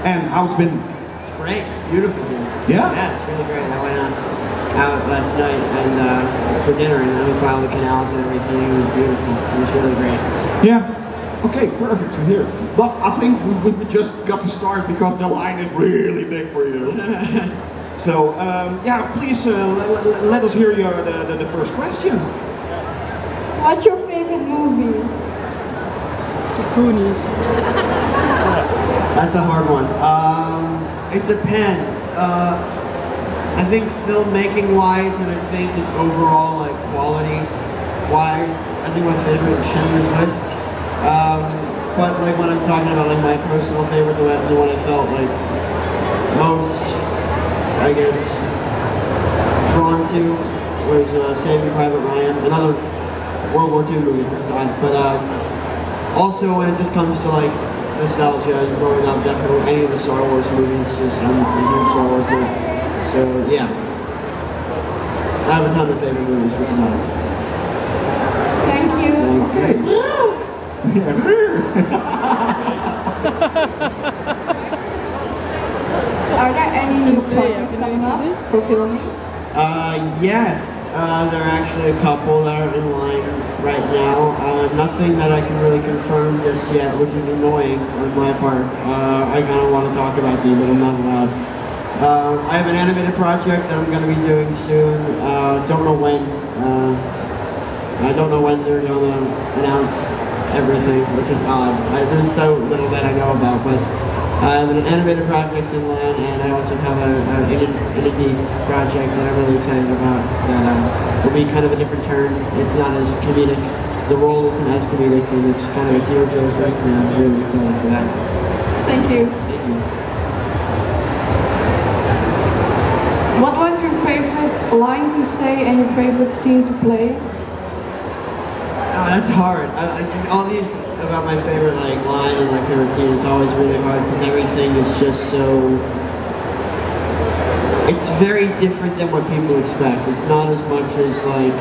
And how's it been? It's great. It's beautiful here. Yeah? Yeah, it's really great. I went out last night and for dinner, and I was by all the canals and everything. It was beautiful. It was really great. Yeah? Okay, perfect to hear. But I think we just got to start because the line is really big for you. So, yeah, please let us hear the first question. What's your favorite movie? The Goonies. That's a hard one. It depends. I think filmmaking-wise, and I think just overall, like quality-wise, I think my favorite is Schindler's List. But like when I'm talking about like my personal favorite, the one I felt like most, I guess, drawn to was Saving Private Ryan, another World War II movie, which is odd. But also when it just comes to like nostalgia and growing up, definitely any of the Star Wars movies. I'm a huge Star Wars nerd. So yeah, I have a ton of favorite movies, which is odd. Thank you. Okay. Are there any projects coming up for filming? Yes. There are actually a couple that are in line right now. Nothing that I can really confirm just yet, which is annoying on my part. I kind of want to talk about them, but I'm not allowed. I have an animated project that I'm going to be doing soon. Don't know when. I don't know when they're going to announce everything, which is odd. There's so little that I know about, but I have an animated project in line, and I also have an indie project that I'm really excited about that will be kind of a different turn. It's not as comedic. The role isn't as comedic, and it's kind of a tear jerk right now. I'm really excited for that. Thank you. Thank you. What was your favorite line to say and your favorite scene to play? Oh, that's hard. All these about my favorite like line and my favorite scene, it's always really hard because everything is just so... It's very different than what people expect. It's not as much as like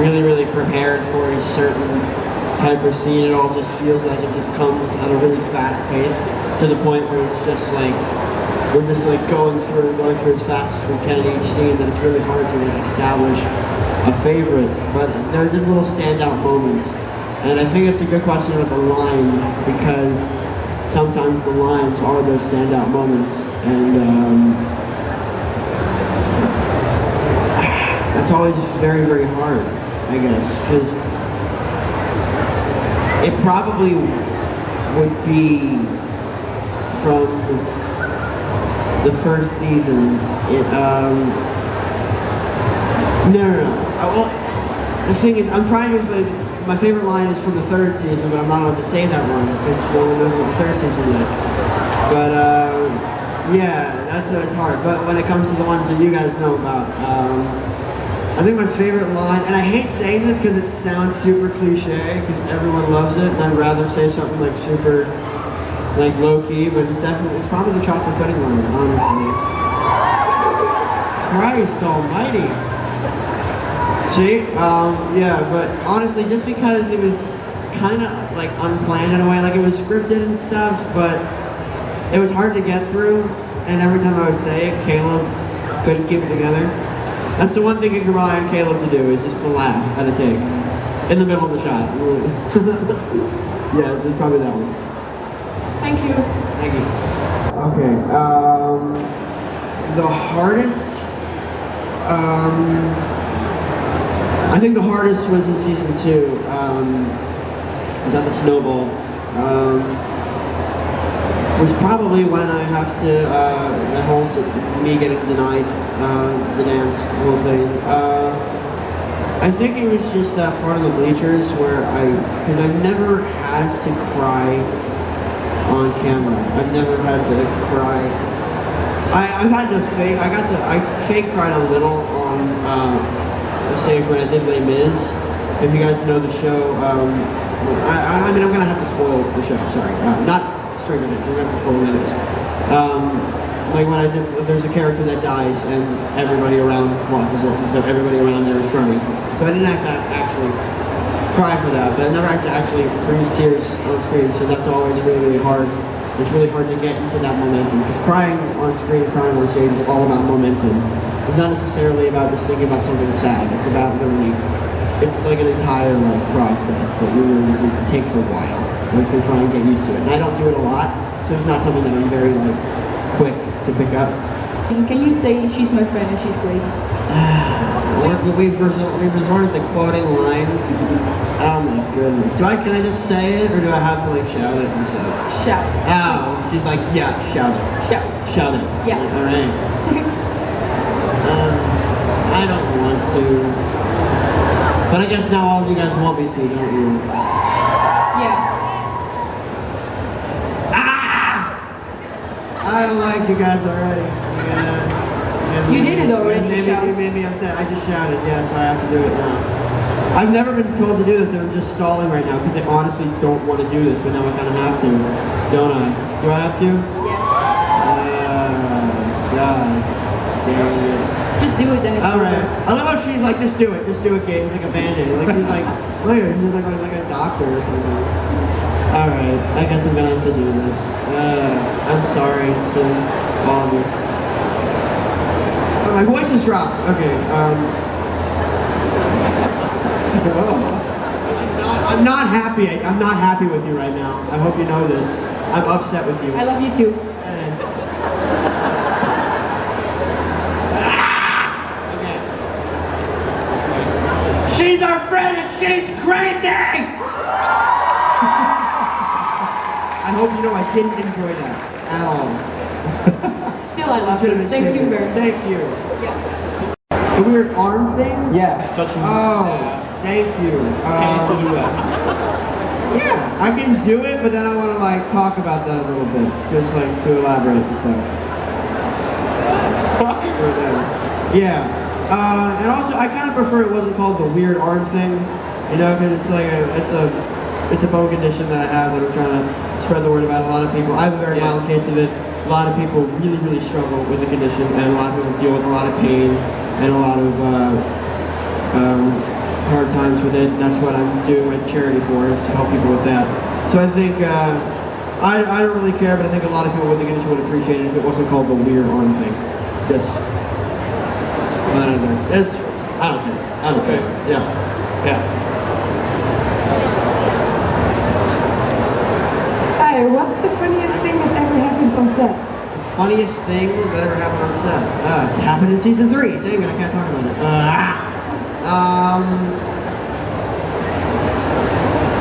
really prepared for a certain type of scene. It all just feels like it just comes at a really fast pace to the point where it's just like we're just like going through as fast as we can each scene, that it's really hard to like establish a favorite. But there are just little standout moments. And I think it's a good question about the line, because sometimes the lines are those standout moments, and that's always very hard, I guess, because it probably would be from the first season. Well, the thing is, I'm trying to. My favorite line is from the third season, but I'm not allowed to say that one because no one knows what the third season is. But yeah, it's hard. But when it comes to the ones that you guys know about, I think my favorite line, and I hate saying this because it sounds super cliche because everyone loves it, and I'd rather say something like super, like low key, but it's probably the chocolate pudding line, honestly. Christ Almighty. See, yeah, but honestly, just because it was kind of like unplanned in a way, like it was scripted and stuff, but it was hard to get through, and every time I would say it, Caleb couldn't keep it together. That's the one thing you can rely on Caleb to do, is just to laugh at a take, in the middle of the shot. Yeah, it's probably that one. Thank you. Thank you. Okay, the hardest, I think the hardest was in season 2, was at the snowball. Was probably when I have to, the whole, me getting denied the dance, the whole thing. I think it was just that part of the bleachers where because I've never had to cry on camera. I've never had to cry. I've had to fake. I fake cried a little on the stage when I did Les Mis. If you guys know the show, I mean I'm gonna have to spoil the show. Sorry, not Stranger Things. I'm gonna have to spoil Les Mis. Like when I did, there's a character that dies and everybody around watches it, and so everybody around there is crying. So I didn't actually cry for that, but I never had to actually produce tears on screen, so that's always really, really hard. It's really hard to get into that momentum, because crying on screen, crying on stage is all about momentum. It's not necessarily about just thinking about something sad. It's about literally, it's like an entire process that you really think it takes a while to try and get used to it. And I don't do it a lot, so it's not something that I'm very quick to pick up. Can you say she's my friend and she's crazy? We've resorted to quoting lines. Oh my goodness. Can I just say it, or do I have to shout it and stuff? Shout. Oh, she's like, yeah, shout it. Shout. Shout it. Yeah. All right. I don't want to, but I guess now all of you guys want me to, don't you? Yeah. I don't like you guys already. Yeah. You did it already, You made me upset. I just shouted, yeah, so I have to do it now. I've never been told to do this, and I'm just stalling right now because I honestly don't want to do this, but now I kind of have to, don't I? Do I have to? Yes. God damn it. Just do it, then it's Alright. over. I love how she's like, just do it, Gaten. It's like a band-aid. She's like, look at her, she's like a doctor or something. Alright, I guess I'm gonna have to do this. I'm sorry to all of you. Oh, my voice has dropped. Okay, I'm not happy. I'm not happy with you right now. I hope you know this. I'm upset with you. I love you too. Okay. She's our friend and she's crazy! I hope you know I didn't enjoy that at all. Still, I love you. Thank you very much. Thanks you. Yeah. The weird arm thing? Yeah, touching. Oh, thank you. Can you still do that? Yeah, I can do it, but then I want to talk about that a little bit, just to elaborate and stuff. Yeah, and also I kind of prefer it wasn't called the weird arm thing, because it's it's a bone condition that I have that I'm trying to spread the word about. A lot of people, I have a very mild case of it. A lot of people really, really struggle with the condition, and a lot of people deal with a lot of pain and a lot of hard times with it. And that's what I'm doing my charity for, is to help people with that. So I think I don't really care, but I think a lot of people with the condition would appreciate it if it wasn't called the weird arm thing. Just I don't know. I don't care. I don't care. Yeah. Hi, what's the funniest thing that ever happened on set? The funniest thing that ever happened on set? It's happened in season 3. Dang it, I can't talk about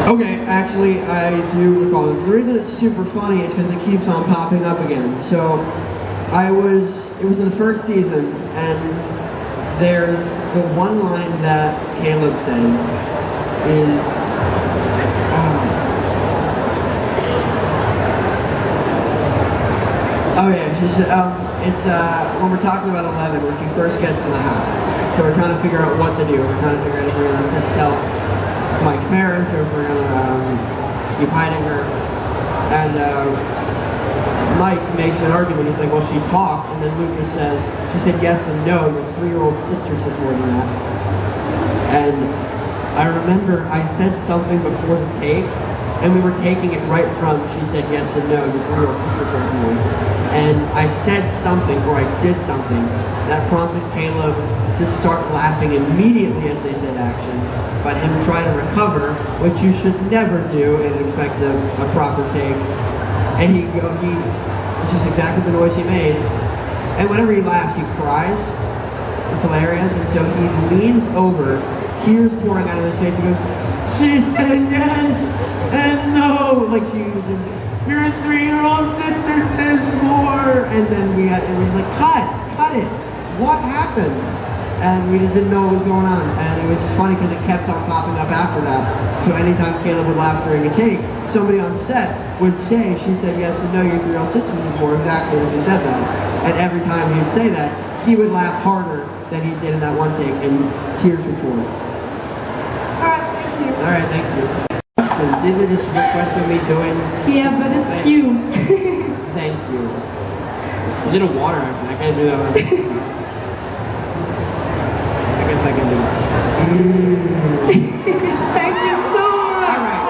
it. Okay, actually, I do recall this. The reason it's super funny is because it keeps on popping up again. So, it was in the first season, and there's the one line that Caleb says is, oh yeah, she said, it's when we're talking about 11, when she first gets to the house. So we're trying to figure out what to do. We're trying to figure out if we're going to tell Mike's parents or if we're going to keep hiding her. And Mike makes an argument. He's like, well, she talked. And then Lucas says, she said yes and no. Your 3-year-old sister says more than that. And I remember I said something before the take, and we were taking it right from, she said yes and no, your 3-year-old sister says more. And I said something, or I did something, that prompted Caleb to start laughing immediately as they said action, but him trying to recover, which you should never do and expect a proper take. And it's just exactly the noise he made. And whenever he laughs, he cries. It's hilarious. And so he leans over, tears pouring out of his face, and goes, she said yes and no, like she was your 3-year-old sister says more. And then he's like, cut it. What happened? and we just didn't know what was going on. And it was just funny because it kept on popping up after that. So anytime Caleb would laugh during a take, somebody on set would say, she said yes and no, you're real sisters before, exactly as he said that. And every time he'd say that, he would laugh harder than he did in that one take, and tears would pour. Alright, thank you. Alright, thank you. Questions? These are just requests of me doing. Yeah, but it's cute. Thank you. A little water, actually. I can't do that one. I guess I can do it. Thank you so much. Alright,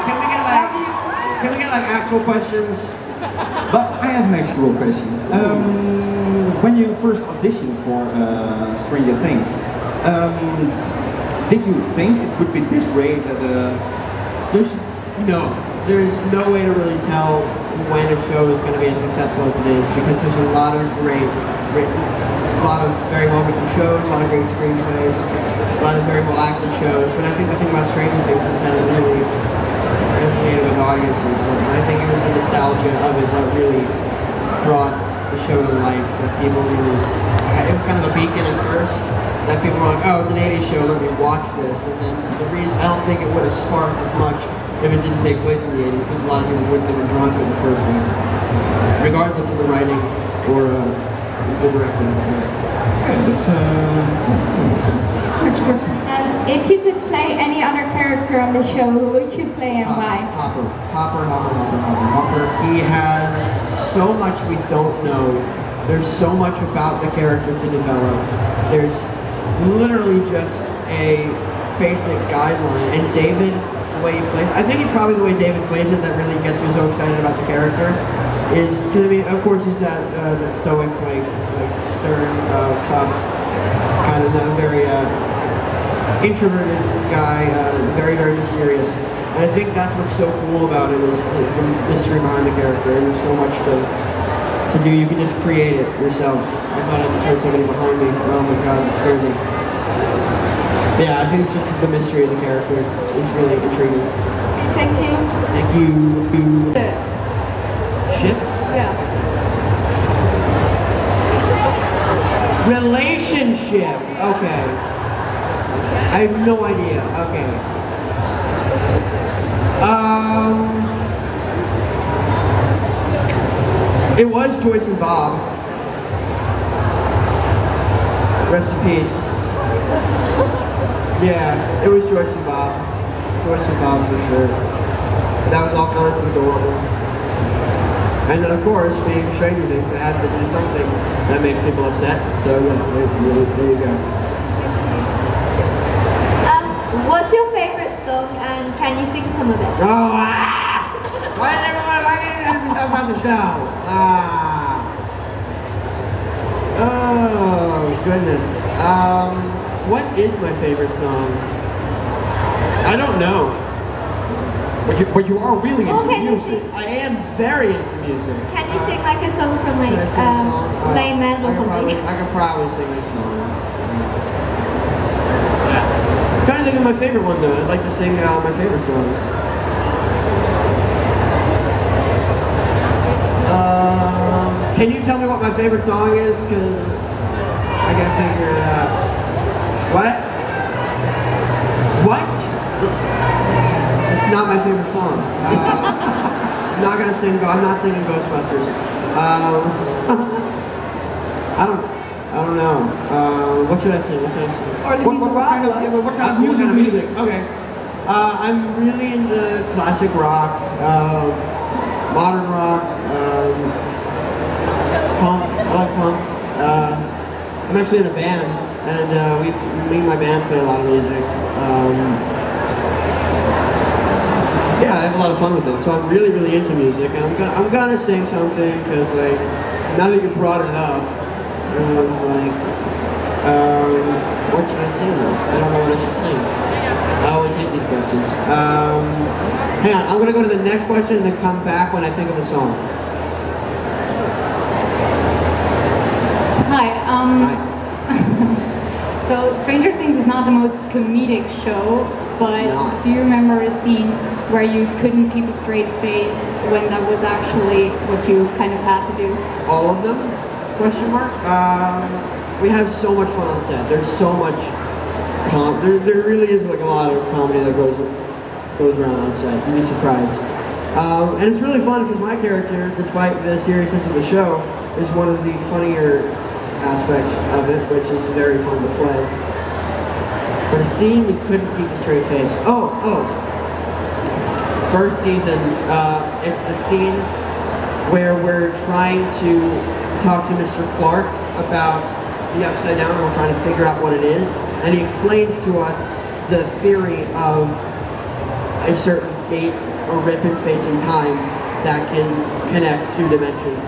can we get like actual questions? But I have an actual question. When you first auditioned for Stranger Things, did you think it would be this great that There's no way to really tell when a show is going to be as successful as it is, because there's a lot of very well written shows, a lot of great screenplays, a lot of very well acted shows. But I think the thing about Stranger Things is that it really resonated with audiences. And I think it was the nostalgia of it that really brought the show to life. That people really, it was kind of a beacon at first. That people were like, oh, it's an 80s show, let me watch this. And then the reason, I don't think it would have sparked as much if it didn't take place in the 80s, because a lot of people wouldn't have been drawn to it in the first place, regardless of the writing or the directing. Okay, that's next question. If you could play any other character on the show, who would you play and why? Hopper. He has so much we don't know. There's so much about the character to develop. There's literally just a basic guideline. And David, the way he plays, I think it's probably the way David plays it that really gets me so excited about the character. Is because I mean, of course, he's that stoic, like stern, tough, kind of that very introverted guy, very, very mysterious. And I think that's what's so cool about it, is the mystery behind the character, and there's so much to do. You can just create it yourself. I thought I just heard somebody behind me. Oh my god, it scared me. Yeah, I think it's just 'cause the mystery of the character is really intriguing. Thank you. Thank you. Ship? Yeah. Relationship. Okay. I have no idea. Okay. It was Joyce and Bob. Rest in peace. Yeah, it was Joyce and Bob. Joyce and Bob for sure. That was all kinds of adorable. And then of course, being Stranger Things, I had to do something that makes people upset. So yeah, there you go. What's your favorite song and can you sing some of it? Oh, why did everyone ask me talk about the show? Oh, goodness. What is my favorite song? I don't know. But you are really into music. I am very into music. Can you sing like a song from like Can I sing a song? Les Mis or something? I could probably sing a song. I'm trying to think of my favorite one though. I'd like to sing my favorite song. Can you tell me what my favorite song is? Cause I gotta figure it out. What? It's not my favorite song. I'm not gonna sing. I'm not singing Ghostbusters. I don't know. What should I sing? Or Les Miserables. What kind of music? Okay. I'm really into classic rock, modern rock, punk. I like punk. I'm actually in a band, and me and my band play a lot of music. Yeah, I have a lot of fun with it. So I'm really, really into music, and I'm gonna sing something because like now that you brought it up, I was like, what should I sing though? I don't know what I should sing. I always hate these questions. Hang on, I'm gonna go to the next question and then come back when I think of a song. Hi. Hi. So Stranger Things is not the most comedic show, but do you remember a scene where you couldn't keep a straight face when that was actually what you kind of had to do? All of them? Question mark? we have so much fun on set. There's so much there really is like a lot of comedy that goes around on set. You'd be surprised. And it's really fun because my character, despite the seriousness of the show, is one of the funnier aspects of it, which is very fun to play. But a scene we couldn't keep a straight face. First season, it's the scene where we're trying to talk to Mr. Clark about the Upside Down, and we're trying to figure out what it is. And he explains to us the theory of a certain gate or rip in space and time that can connect two dimensions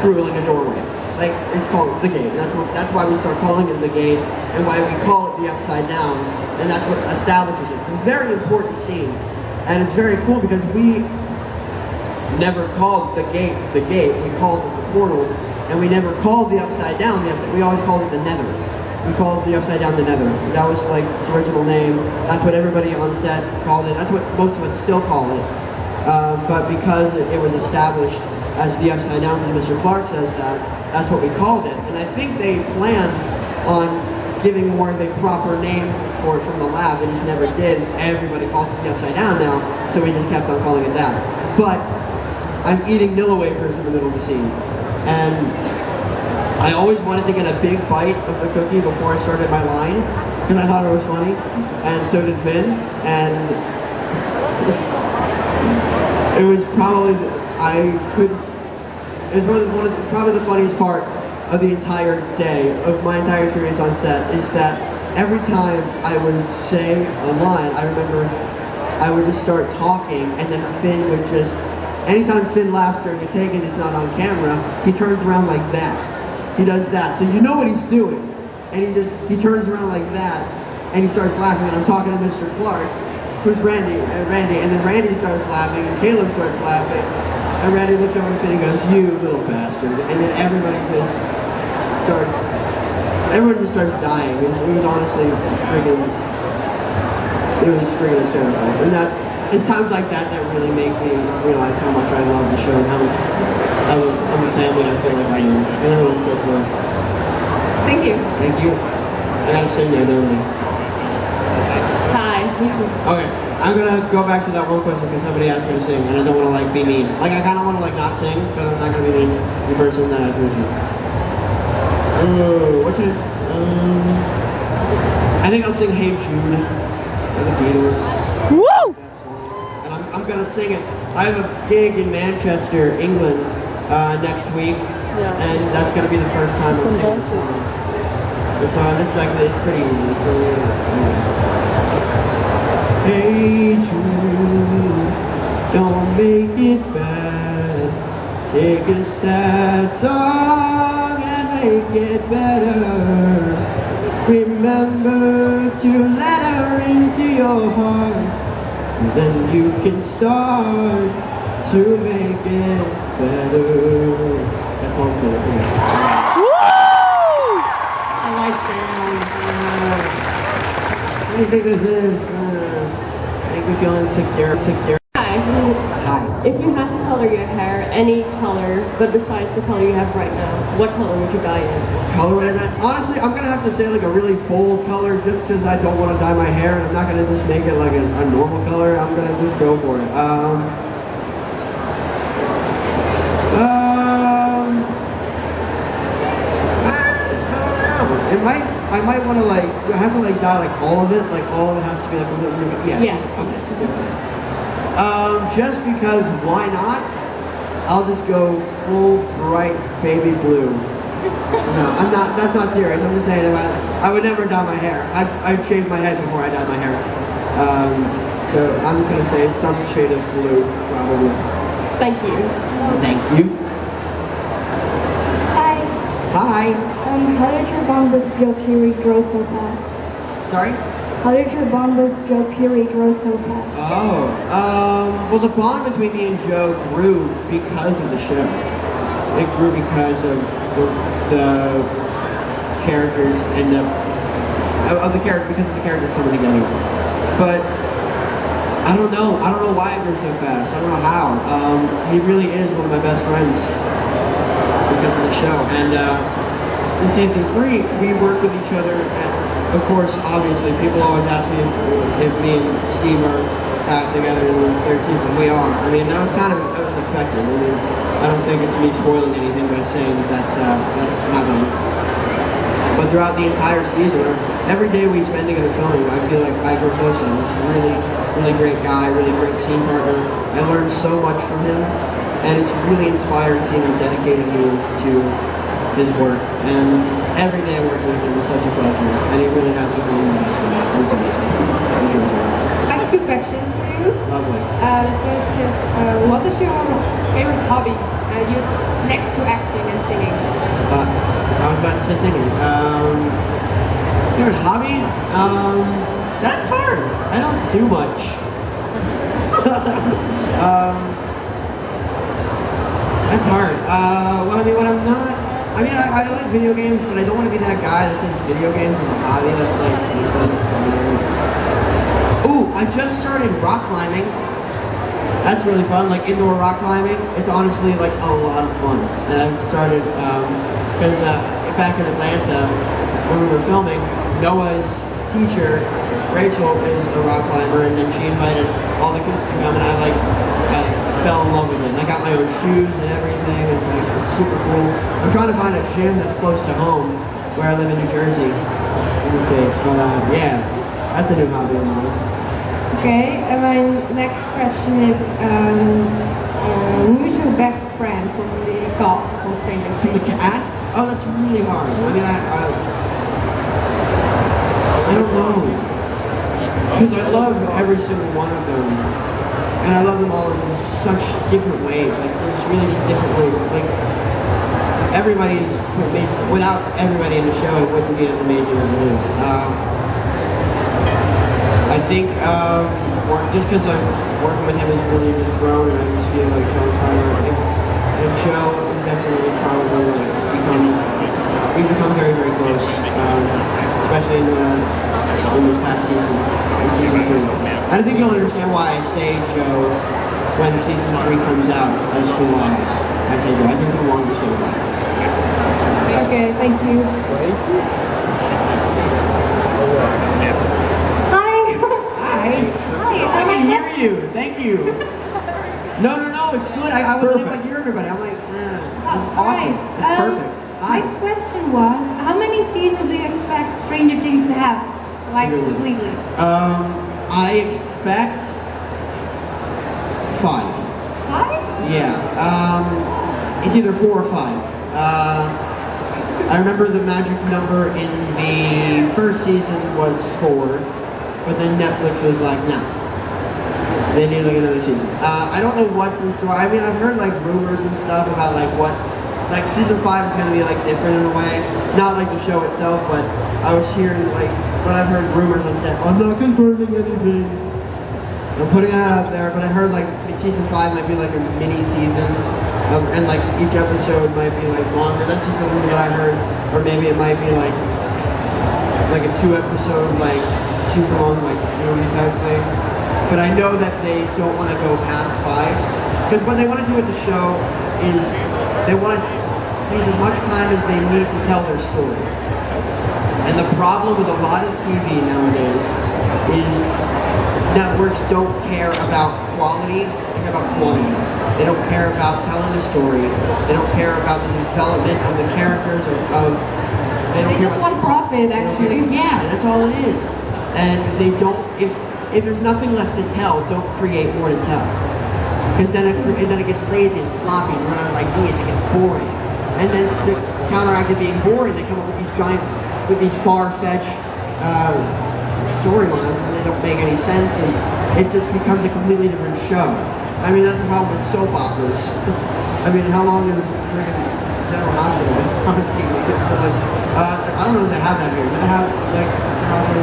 through like a doorway. Like, it's called the gate. That's why we start calling it the gate, and why we call it the Upside Down, and that's what establishes it. It's a very important scene, and it's very cool because we never called the gate, we called it the portal, and we never called the Upside Down we always called it the Nether. We called the Upside Down the Nether. That was like its original name. That's what everybody on set called it. That's what most of us still call it. But because it was established as the Upside Down, because Mr. Clark says that's what we called it. And I think they planned on giving more of a proper name for it from the lab. They just never did. Everybody calls it the Upside Down now, so we just kept on calling it that. But I'm eating Nilla wafers in the middle of the scene. And I always wanted to get a big bite of the cookie before I started my line, because I thought it was funny, and so did Finn, and it was probably, probably the funniest part of the entire day, of my entire experience on set, is that every time I would say a line, I remember I would just start talking, and then Finn would just, anytime Finn laughs during a take and it's not on camera, he turns around like that. He does that, so you know what he's doing. And he turns around like that, and he starts laughing, and I'm talking to Mr. Clark, who's Randy, and then Randy starts laughing, and Caleb starts laughing, and Randy looks over at Finn and goes, "You little bastard," and then everyone just starts dying. It was honestly friggin' hysterical. And it's times like that that really make me realize how much I love the show and how much of a family I feel like I am. And everyone's so close. Thank you. Thank you. I gotta sing now, don't I? Hi. Okay, I'm gonna go back to that one question because somebody asked me to sing, and I don't want to like be mean. Like I kind of want to like not sing, but I'm not gonna be mean to the person that asked me to sing. What's it? I think I'll sing "Hey Jude" by the Beatles. Woo! And I'm gonna sing it. I have a gig in Manchester, England, next week, and that's gonna be the first time I'm singing the song. The song, this is actually, it's pretty easy. It's really, Hey Jude, don't make it bad. Take a sad song and make it better. Remember to let her into your heart. Then you can start to make it better. That's all I'm saying. I like that. What do you think this is? Make me feel insecure. Hi. Hi. If you had to color your hair any color, but besides the color you have right now, what color would you dye it? Color would I dye? Honestly, I'm gonna have to say like a really bold color just because I don't want to dye my hair, and I'm not gonna just make it like a normal color. I'm gonna just go for it. I might want to like, do I have to like dye like all of it? Like all of it has to be like a little, Yeah. Okay. Just because why not? I'll just go full bright baby blue. No, I'm not, that's not serious. I'm just saying I would never dye my hair. I'd shave my head before I dyed my hair. So I'm just gonna say some shade of blue, probably. Thank you. Thank you. Hi. Hi. How did your bond with Joe Keery grow so fast? Sorry? How did your bond with Joe Keery grow so fast? Well, the bond between me and Joe grew because of the show. It grew because of the characters because the characters coming together. But I don't know why it grew so fast. I don't know how. He really is one of my best friends because of the show. And in season 3, we work with each other. And of course, obviously, people always ask me if me and Steve are back together in the 3rd season. We are. I mean, that was expected. I mean, I don't think it's me spoiling anything by saying that's happening. But throughout the entire season, every day we spend together filming, I feel like I grow closer to him. He's a really, really great guy, really great scene partner. I learned so much from him, and it's really inspiring seeing how dedicated he is to his work. And every day working with him is such a pleasure, and he really has become one of my best friends. It's amazing. He's really great. I have 2 questions for you. Lovely. The first is, what is your favorite hobby? You next to acting and singing. I was about to say singing. Favorite hobby? That's hard. I don't do much. That's hard. When I'm not, I like video games, but I don't want to be that guy that says video games is a hobby. That's like stupid. Ooh, I just started rock climbing. That's really fun, like indoor rock climbing. It's honestly like a lot of fun. And I've started, because back in Atlanta, when we were filming, Noah's teacher, Rachel, is a rock climber, and then she invited all the kids to come, and I fell in love with it. And I got my own shoes and everything. It's super cool. I'm trying to find a gym that's close to home, where I live in New Jersey these days. But yeah, that's a new hobby of mine. Okay, and my next question is, who is your best friend from the cast for Stranger From the Things? cast? Oh, that's really hard. I mean, I don't know. Because I love every single one of them. And I love them all in such different ways. Like, there's really just different ways. Like, without everybody in the show, it wouldn't be as amazing as it is. I think just because I'm working with him has really just grown, and I just feel like so inspired. And Joe is definitely probably like we've become very, very close, especially in this past season, in season 3. I think you'll understand why I say Joe when season 3 comes out as to why I say Joe. I think you'll understand why. Okay, thank you. I can hear you. Thank you. No, it's good. I wasn't able to hear everybody. I'm like, this is awesome. It's perfect. My question was, how many seasons do you expect Stranger Things to have? Like, completely? I expect 5. 5? Yeah. It's either 4 or 5. I remember the magic number in the first season was 4, but then Netflix was like, nah. They need like another season. I don't know what's in store. I mean, I've heard like rumors and stuff about like season 5 is going to be like different in a way. Not like the show itself, but I was hearing like, when I've heard rumors and said, I'm not confirming anything. I'm putting that out there, but I heard like season 5 might be like a mini season, and like each episode might be like longer. That's just something that I heard, or maybe it might be like a 2-episode like super long like movie type thing. But I know that they don't want to go past 5, because what they want to do with the show is they want to use as much time as they need to tell their story. And the problem with a lot of TV nowadays is networks don't care about quality, they care about quantity. They don't care about telling the story. They don't care about the development of the characters They just want profit, actually. Yeah, that's all it is. And they don't, if there's nothing left to tell, don't create more to tell. Because then it gets lazy and sloppy, and run out of ideas, it gets boring. And then to counteract it being boring, they come up with these far-fetched storylines, and they don't make any sense, and it just becomes a completely different show. I mean, that's the problem with soap operas. I mean, how long is freaking General Hospital on TV? I don't know if they have that here. Do they have like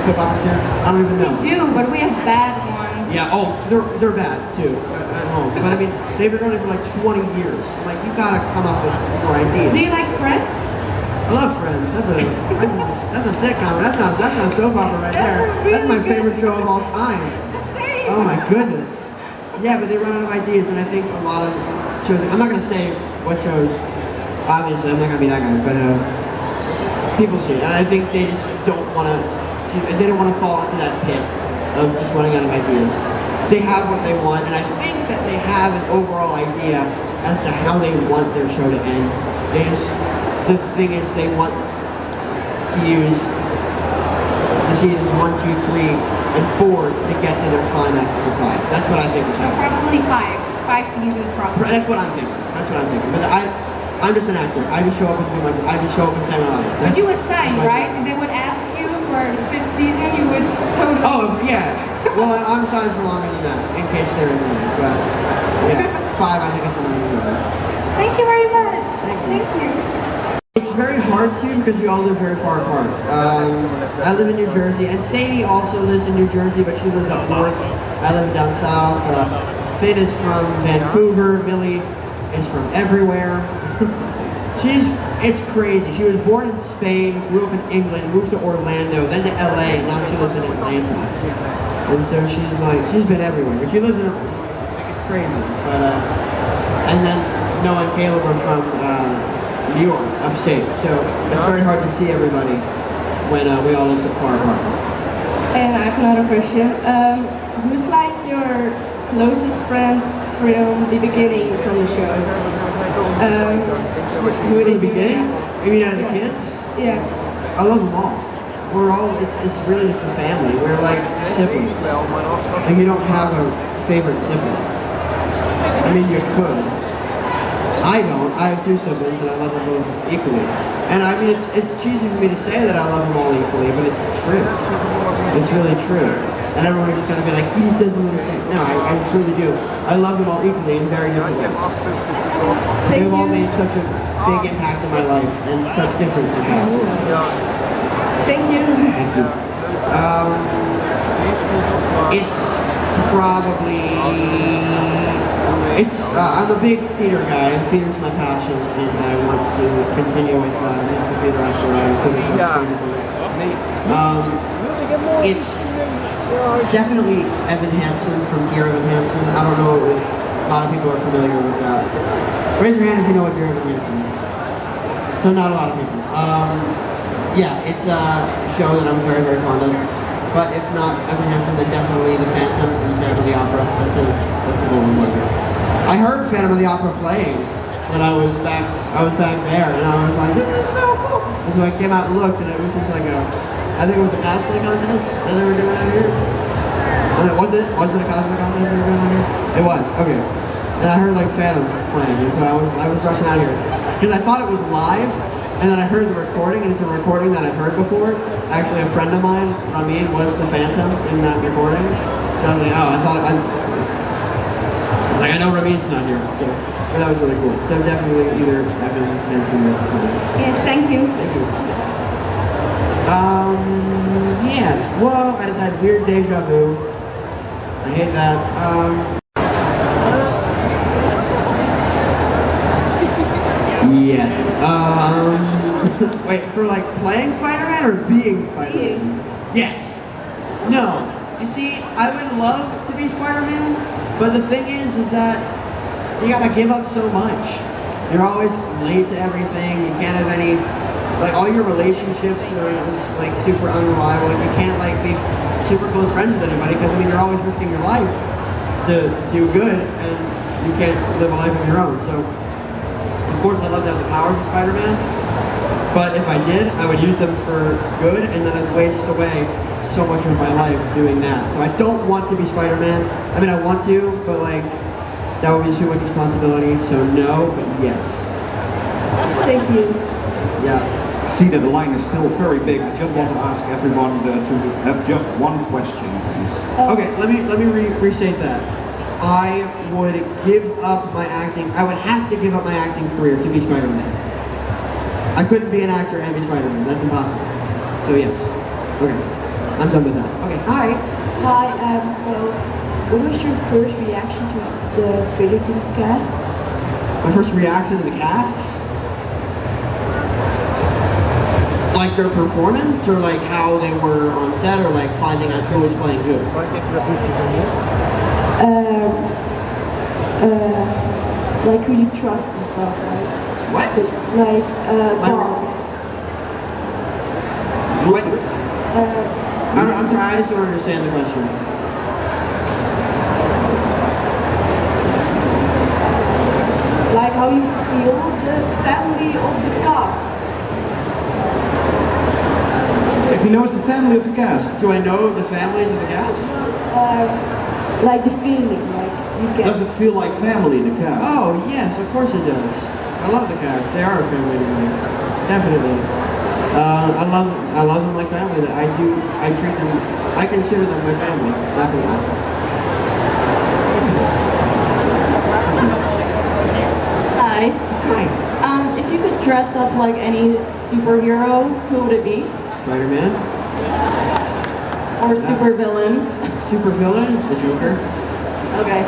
soap operas here? I don't even know. We do, but we have bad ones. Yeah, they're bad too at home. But I mean, they've been running for like 20 years. I'm like, you gotta come up with more ideas. Do you like Friends? I love Friends. That's a sitcom. That's not a soap opera right there. That's my favorite show of all time. Same. Oh my goodness. Yeah, but they run out of ideas, and I think a lot of shows. I'm not gonna say what shows. Obviously, I'm not gonna be that guy, but people see it. And I think they just don't want to, they don't want to fall into that pit of just running out of ideas. They have what they want, and I think that they have an overall idea as to how they want their show to end. They just, the thing is, they want to use the seasons 1, 2, 3, and 4 to get to their climax for 5. That's what I think is So happening. probably 5 seasons probably. That's what I'm thinking. That's what I'm thinking. But I'm just an actor. I just show up and do my. I just show up and say my lines. But you would sign, right? And they would ask you for the 5th season, you would totally... Oh yeah. Well, I'm signed for longer than that, in case there is any. But yeah, 5 I think is the number. Thank you very much. Thank you. It's very hard to because we all live very far apart. I live in New Jersey, and Sadie also lives in New Jersey, but she lives up north. I live down south. Sid is from Vancouver. Millie is from everywhere. It's crazy. She was born in Spain, grew up in England, moved to Orlando, then to LA, and now she lives in Atlanta. And so she's been everywhere. But she lives in, it's crazy. But, and then Noah and Caleb are from New York, upstate. So it's very hard to see everybody when we all live so far apart. And I have another question. Who's like your closest friend from the beginning from the show? Who would In it the be? beginning, you mean out of the kids? Yeah. I love them all. We're all, it's really just a family. We're like siblings. And you don't have a favorite sibling. I mean, you could. I don't. I have 2 siblings and I love them both equally. And I mean, it's cheesy for me to say that I love them all equally, but it's true. It's really true. And everyone's just gonna be like, he just doesn't want to say. No, I truly do. I love them all equally in very different ways. They've all made such a big impact in my life and such different impacts. Thank you. Thank you. It's probably, I'm a big theater guy, and theater's my passion, and I want to continue with musical theater after I finish up Stranger Things. It's definitely Evan Hansen from Dear Evan Hansen. I don't know if a lot of people are familiar with that. Raise your hand if you know what Dear Evan Hansen is. So not a lot of people. Yeah, it's a show that I'm very, very fond of. But if not Evan Hansen, then definitely The Phantom and Phantom of the Opera. That's a good one. I heard Phantom of the Opera playing when I was back there, and I was like, this is so cool. And so I came out and looked, and it was just like I think it was a cosplay contest that they were doing out here. And was it a cosplay contest they were doing out here? It was, okay. And I heard like Phantom playing, and so I was rushing out here. Because I thought it was live, and then I heard the recording, and it's a recording that I've heard before. Actually, a friend of mine, Ramin, was the Phantom in that recording. So I was like, oh, I was like, I know Ramin's not here, so but that was really cool. So definitely either Evan Hansen or Phantom. Yes, thank you. Thank you. Yes. Whoa, I just had weird deja vu. I hate that. Yes. Wait, for like playing Spider-Man or being Spider-Man? Yes. No. You see, I would love to be Spider-Man, but the thing is that you gotta give up so much. You're always late to everything. You can't have any, like all your relationships are just like super unreliable. Like you can't like be super close friends with anybody because I mean you're always risking your life to do good and you can't live a life of your own. So of course I'd love to have the powers of Spider-Man, but if I did, I would use them for good and then I'd waste away so much of my life doing that. So I don't want to be Spider-Man. I mean I want to, but like that would be too much responsibility. So no, but yes. Thank you. Yeah. See that the line is still very big. I just want to ask everyone to have just one question, please. Okay, let me restate that. I would give up my acting. I would have to give up my acting career to be Spider-Man. I couldn't be an actor and be Spider-Man. That's impossible. So yes. Okay, I'm done with that. Okay, hi. Hi, so what was your first reaction to the Stranger Things cast? My first reaction to the cast? Like their performance, or like how they were on set, or like finding out who was playing who? Like who you trust and stuff, right? What? Like, My- boss. Wait. I'm sorry, I just don't understand the question. Like how you feel the family of the cast. If he knows the family of the cast. Do I know the families of the cast? Like the feeling, like you get. Does it feel like family, the cast? Oh, yes, of course it does. I love the cast. They are a family to me. Definitely. I love them like family. I treat them, I consider them my family. Definitely. Hi. Hi. If you could dress up like any superhero, who would it be? Spider-Man. Or supervillain? Super villain, the Joker. Okay.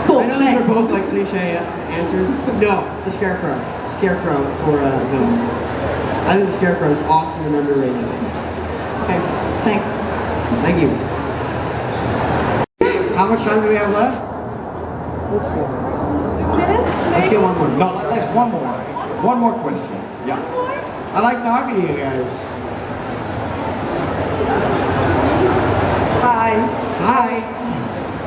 Cool. I know these Thanks. are both like cliche answers. No, the Scarecrow. Scarecrow for villain. I think the Scarecrow is awesome and underrated. Okay. Thanks. Thank you. How much time do we have left? 2 minutes? Let's get one more. No, let's one more. One more question. Yeah. I like talking to you guys. Hi. Hi.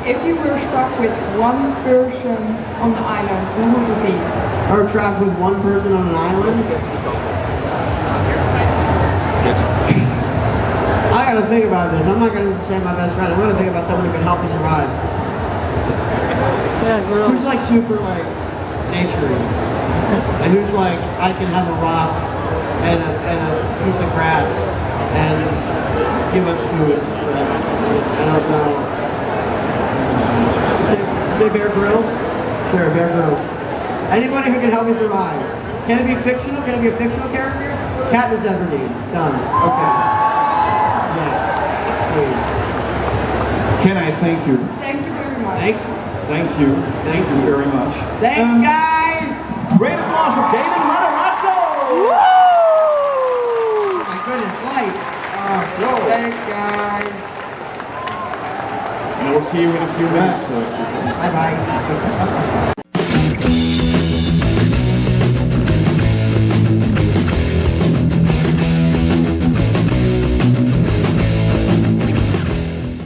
If you were stuck with one person on the island, who would it be? Or trapped with one person on an island? I gotta think about this. I'm not gonna say my best friend. I'm gonna think about someone who can help me survive. Yeah, girl. Who's like super like nature and who's like I can have a rock and a piece of grass and give us food forever. I don't know. Say Bear Grylls? Sure, Bear Grylls. Anybody who can help me survive. Can it be fictional? Can it be a fictional character? Katniss Everdeen. Done. Okay. Yes. Please. Can I thank you? Thank you very much. Thank you. Thank you very much. Thanks, guys! Great applause for Gaten Matarazzo! Oh my goodness, lights. Thanks, guys. And we'll see you in a few minutes. Bye-bye.